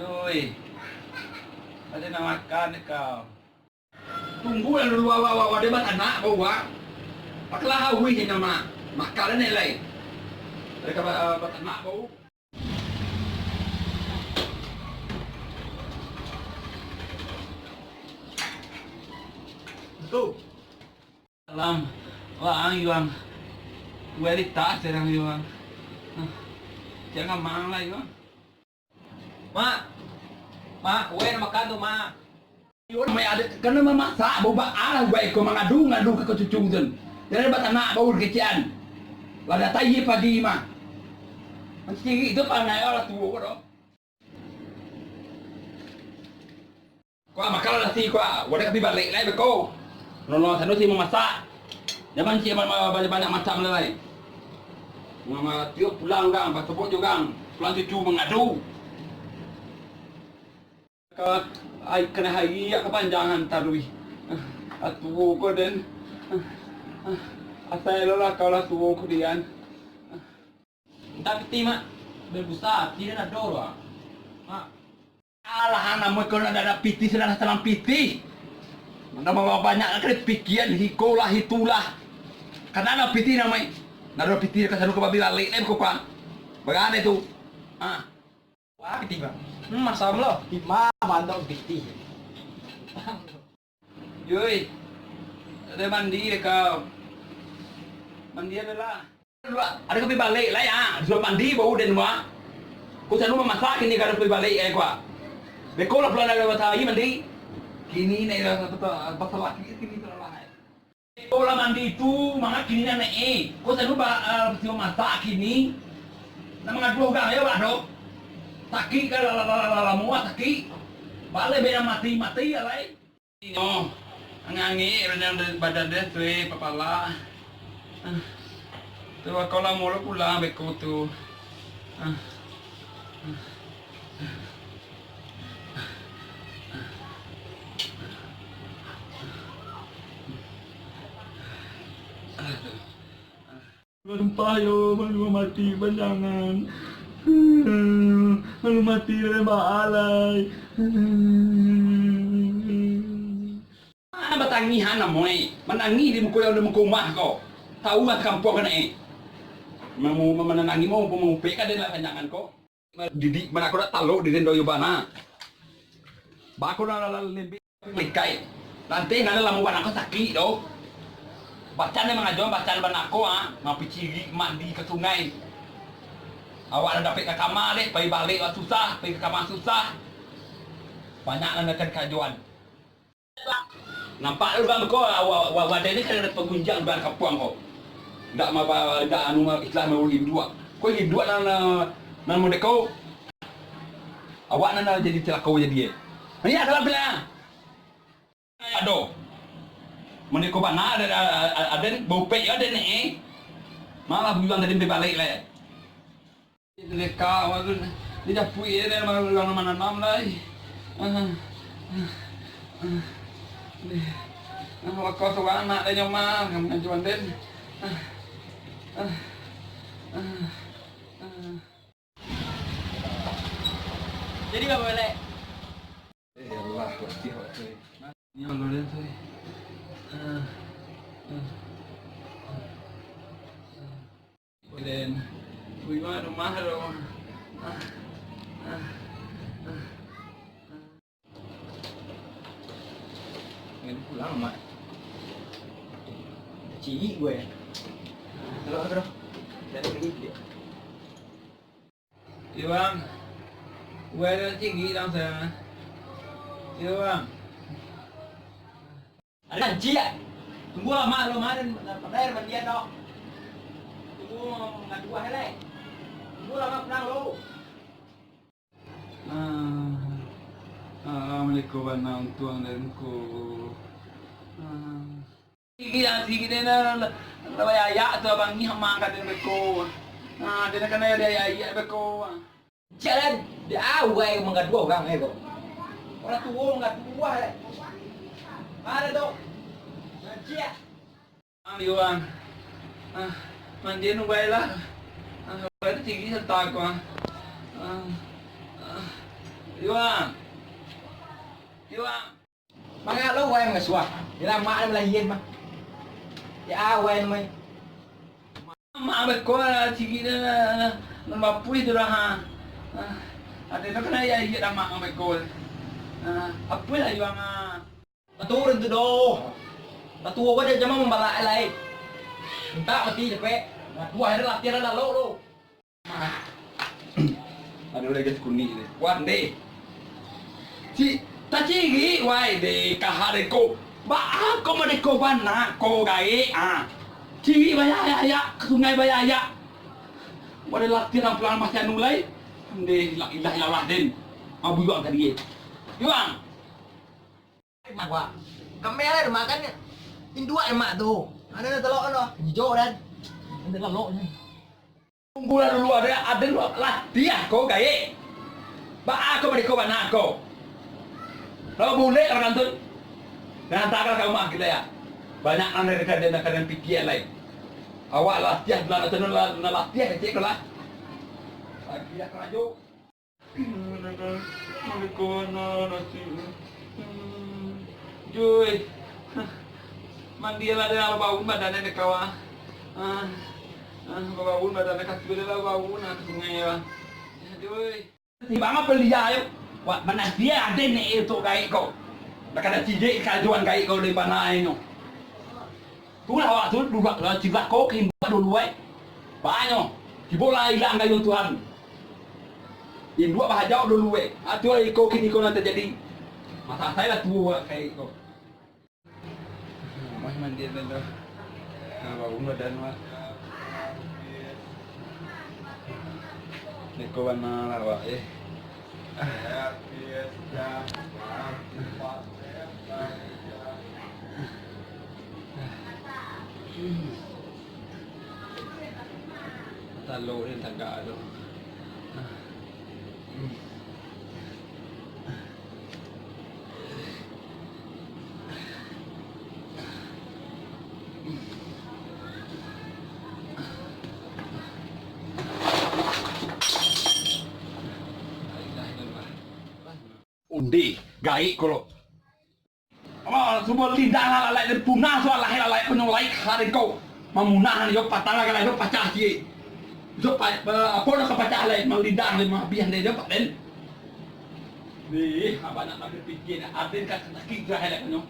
Yoi, ada nak makan ni kau. Tunggu lah dulu awak dia bat anak bawa. Paklah hawi ni nama makan ni lain. Mereka bat anak bau. Tu. Salam, wah ang yuang. Wali tak serang yuang. Jangan mang lah yuang. Mak, kue na makan tu, Mak. Yun may ada karena memasak bau bak alah baik ko ngadu ke kecucung tu. Jadi bat anak bau kecian. Lada tayi pagi mah. Menciri itu panai orang tua ko do. Kau makan lah si kau, wadah kapi balik lai beko. Nono sanu si memasak. Jangan si banyak macam lai. Mama tiup pulang gang, pasaport juga, pulang cucu mengadu. Ai kena hari ya kepanjangan tarui. Atu ko den. Asal lah kau lah tuo ko dian. Tapi ti, Mak. Berbesar, tidak ada doa. Mak. Alah anak mo ko ada piti sudah salam piti. Mana bawa banyak kan pikiran hikolah hitulah. Karena ada piti namai. Nado piti ka sanu ko babi lali ko kwa. Bagana itu. Wah, piti, Bang. Masam lo. Ima mantap biti. Yoi, ada mandi deh kau. Mandi adalah. Ada kapi balik lah ya. Sudah mandi bau den wa. Ko sanu memasak ini kada kapi balik kwa. Beko lah pulang dari batai mandi. Kini ni pasal laki kini terlah. Beko lah mandi itu mana kini na ko sanu siapa masak kini. Nama ngadu gang ya wah dok. Taki kalau muat taki. Balik beda mati ya lai. Oh, angangi renang badan dia tu papala. Tu kalau mulu pulang beko tu. Berempah yo, malu mati banjangan. Malu mati dari maalai. Batangi hana moy. Menangi di muka mah kau. Tahu mah kampung kan Mau menangi mau peka den lah kanjangan kau. Didik mana kau dak talo di den doyo bana. Ba kau na lebih likai. Nanti ngana lamu bana kau sakit do. Bacan ni mengajuan bacan bana kau ngapi ciri mandi ke sungai. Awak dah dapat ke kamar deh, pergi balik susah, pergi ke kamar susah. Banyak nak kajuan. Nampak lu bang kau, wadah ni kan ada pengunjang bang kampung kau. Tak apa, tak anu Islam mau Hindu. Kau Hindu nan mau dekau. Awak nan jadi celaka jadi. Ini adalah bila. Aduh. Mendeko bana ada bau pek ada ni. Malah bilang tadi balik lah. Leka waktu dia dah puih dia mana nam lagi. Kau tu anak dia nyoma, kamu jual den. Jadi apa boleh? Allah, pasti hati. Ni kalau dia tu. Den, buat rumah dong. Ingin pulang, Mak. Ciri gue. Terus. Dan ini. Iwan, gue ada tinggi dalam sana. Iwan, Ada janji ya? Tunggu lama lo marin pada dia dok. Tunggu ngadu hele. Tunggu lama pulang lo. Assalamualaikum warahmatullahi wabarakatuh. Tinggi dia na ayah tu abang ni hamang kat dia beko. Dia kena dia ayah beko. Jalan dia awal mengadu orang ego. Orang tua mengadu hele. Mana dok? Janji ya? Iwan, mandi nu baiklah. Baik tinggi serta aku. Iwang. Iwang. Mga lo quay mà xua. Thì là mãi là hiền mà. Thì quay mày. Mak beko cigi na mapui tu lah ha. Ada nak kena ya iya mak beko. Apa lah Iwang Mà tu đừng từ đồ. Mà tu có cho mà lại lại. Ta mà ti được bé. Mà tu hay là tiền là lỗ đâu. Ada lagi kuning ni. Wan deh. Si ta cigi wai de kahare ko. Ba ko ma de ko bana ko gai Cigi bayaya ke sungai bayaya. Wada latihan pelan masih anulai. Deh la ilaha illallah den. Abu juga tadi. Iwang. Mak gua. Kami ada makan ni. In dua emak tu. Ada na telok no. Hijau dan. Ada lah lok ni. Tunggu lah dulu ada latihan ko gai. Ba ko ma de ko bana ko. Kalau boleh orang tu. Dan hantarkan ke rumah kita ya. Banyak anak kadang fikir lain. Awak latihan belah tu latihan kecil lah. Lagi dah keraju. Malikona nasi. Cuy. Mandilah dengan baun badannya ke kawah. Baun badannya kasih dia baun ke sungai ya. Cuy. Thì bạn ngáp beli ya, wah mana dia ada ni itu gai kau. Nak ada cijek kajuan gai kau di mana ini. Tu lah awak tu dua lah cibak kau kim dulu eh. Banyak. Di bola hilang gai Tuhan. Di dua bahajau dulu eh. Atu kau kini kau nanti jadi. Masa saya lah tua kayak kau. Mah mandi dah. Baun badan mah. Ni kau mana lah awak Talo ni tagak tu. Undi, gai kalau. Semua lidah lalai dan punah soal lahir lalai penyolai hari kau. Memunah ni, jauh patah lagi, jauh pecah je. Jauh apa nak kepecah lain, mau lidah ni, mau biar dia jauh paten. Ni, abang nak berfikir, ada kat sakit dah ada penyok.